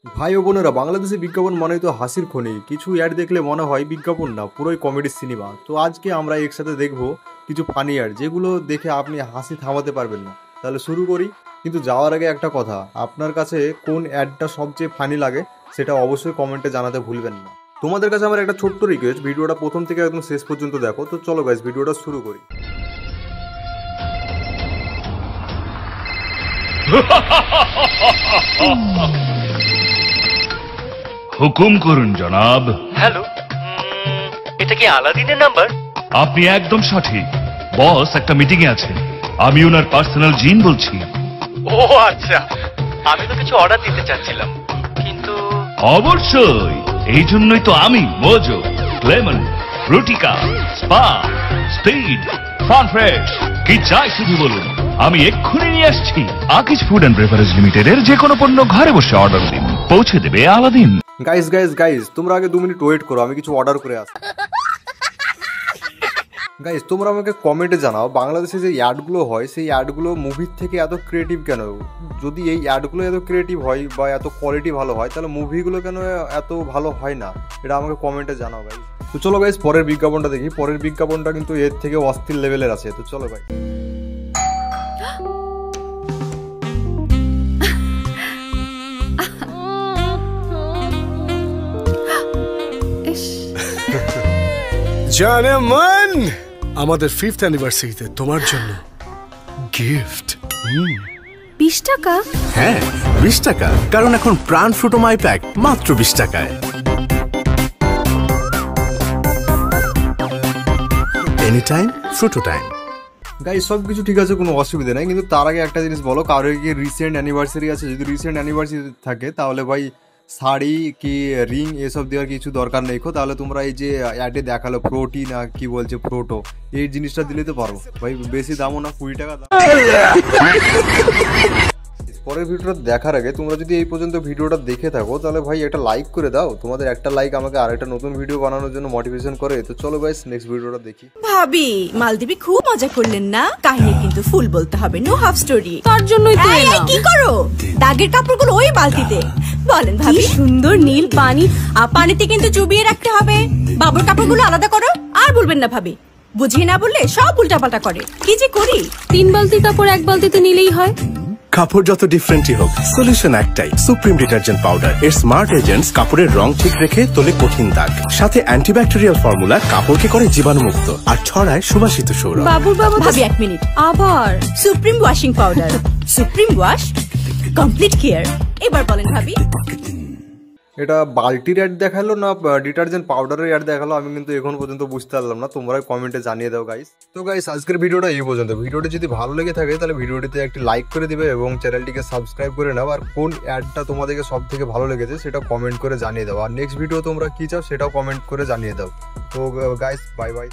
ভাই ও বোনেরা, বাংলাদেশে বিজ্ঞাপন মানেই তো হাসির খনি। কিছু অ্যাড দেখলে মনে হয় বিজ্ঞাপন না, পুরোই কমেডি সিনেমা। তো আজকে আমরা একসাথে দেখব কিছু ফানি অ্যাড, যেগুলো দেখে আপনি হাসি থামাতে পারবেন না। তাহলে শুরু করি। কিন্তু যাওয়ার আগে একটা কথা, আপনার কাছে কোন অ্যাডটা সবচেয়ে ফানি লাগে সেটা অবশ্যই কমেন্টে জানাতে ভুলবেন না। তোমাদের কাছে আমার একটা ছোট্ট রিকোয়েস্ট, ভিডিওটা প্রথম থেকে একদম শেষ পর্যন্ত দেখো। তো চলো গাইস, ভিডিওটা শুরু করি। হুকুম করুন জনাব। হ্যালো, এটা কি আলাদিনের নাম্বার? আপনি একদম সঠিক। বস একটা মিটিং এ আছে, আমি ওনার পার্সোনাল জিন বলছি। ও আচ্ছা, আমি তো কিছু অর্ডার দিতে চাচ্ছিলাম, কিন্তু অবশ্যই, এই জন্যই তো আমি মোজো, লেমন, রুটিকা, স্পা, স্পিড, ফান ফ্রেশ কি চাই শুধু বলুন, আমি এক্ষুনি নিয়ে আসছি। আকিজ ফুড অ্যান্ড বেভারেজ লিমিটেডের যে কোনো পণ্য ঘরে বসে অর্ডার দিন, পৌঁছে দেবে আলাদিন। গাইস গাইস গাইস, তোমরা আগে 2 মিনিট ওয়েট করো, আমি কিছু অর্ডার করে আসি। গাইস, তোমরা আমাকে কমেন্টে জানাও, বাংলাদেশে যে অ্যাডগুলো হয় সেই অ্যাডগুলো মুভির থেকে এত ক্রিয়েটিভ কেন? যদি এই অ্যাডগুলো এত ক্রিয়েটিভ হয় বা এত কোয়ালিটি ভালো হয়, তাহলে মুভিগুলো কেন এত ভালো হয় না? এটা আমাকে কমেন্টে জানাও গাইস। তো চলো গাইস, পরের বিজ্ঞাপনটা দেখি। পরের বিজ্ঞাপনটা কিন্তু এর থেকে অস্থির লেভেলের আছে। তো চলো ভাই। জানে মন, আমাদের 5th অ্যানিভার্সারিতে তোমার জন্য গিফট। 20 টাকা? হ্যাঁ, 20 টাকা, কারণ এখন প্রাণ ফ্রুটো মাই প্যাক মাত্র 20 টাকায়। Any time Frooto time. Guys, সব কিছু ঠিক আছে, কোনো অসুবিধা নেই, কিন্তু তার আগে একটা জিনিস বলো, কারোর কি রিসেন্ট অ্যানিভার্সারি আছে? যদি রিসেন্ট অ্যানিভার্সারি থাকে তাহলে ভাই শাড়ি কি রিং এসব দেওয়ার কিছু দরকার নেই। তাহলে তোমরা এই যে অ্যাডে দেখালো প্রোটি না কি বলছে প্রোটো, এই জিনিসটা দিলে তো পারো ভাই, বেশি দামও না, 20 টাকা দাম। পরের ভিডিওটা দেখার আগে তোমরা যদি এই পর্যন্ত ভিডিওটা দেখে থাকো তাহলে ভাই একটা লাইক করে দাও। তোমাদের একটা লাইক আমাকে আরেকটা নতুন ভিডিও বানানোর জন্য মোটিভেশন করে। তো চলো গাইস, নেক্সট ভিডিওটা দেখি। ভাবি, মালদ্বীপে খুব মজা করলেন না? কাহিনী কিন্তু ফুল বলতে হবে, নো হাফ স্টোরি। তার জন্যই তো কি করো, দাগের কাপড়গুলো ওই বালতিতে। বলেন ভাবি, সুন্দর নীল পানি, পানিতে কিন্তু চুবিয়ে রাখতে হবে। বাবুর কাপড়গুলো আলাদা করো। আর বলবেন না ভাবি, বুঝিয়ে না বললে সব উল্টাপাল্টা করে। কি যে করি, 3 বালতি কাপড় 1 বালতিতে নিলেই হয়। কাপড় যত ডিফারেন্টই হোক, সলিউশন একটাই, সুপ্রিম ডিটারজেন্ট পাউডার। এর স্মার্ট এজেন্টস কাপড়ের রং ঠিক রেখে তোলে কঠিন দাগ, সাথে অ্যান্টিব্যাকটেরিয়াল ফর্মুলা কাপড়কে করে জীবাণুমুক্ত আর ছড়ায় সুবাসিত সৌরভ। বাবুর বাবা ভাবি, 1 মিনিট, আবার supreme washing powder, supreme wash, complete care. এবার বলেন ভাবি, এটা বালতির অ্যাড দেখালো না ডিটারজেন্ট পাউডারের অ্যাড দেখালো, আমি কিন্তু এখন পর্যন্ত বুঝতে পারলাম না। তোমরাই কমেন্টে জানিয়ে দাও গাইস। তো গাইস, আজকের ভিডিওটা এই পর্যন্ত। ভিডিওটি যদি ভালো লেগে থাকে তাহলে ভিডিওটিতে একটি লাইক করে দিবে এবং চ্যানেলটিকে সাবস্ক্রাইব করে নাও। আর কোন অ্যাডটা তোমাদেরকে সব থেকে ভালো লেগেছে সেটা কমেন্ট করে জানিয়ে দাও। আর নেক্সট ভিডিও তোমরা কি চাও সেটাও কমেন্ট করে জানিয়ে দাও। তো গাইস, বাই বাই।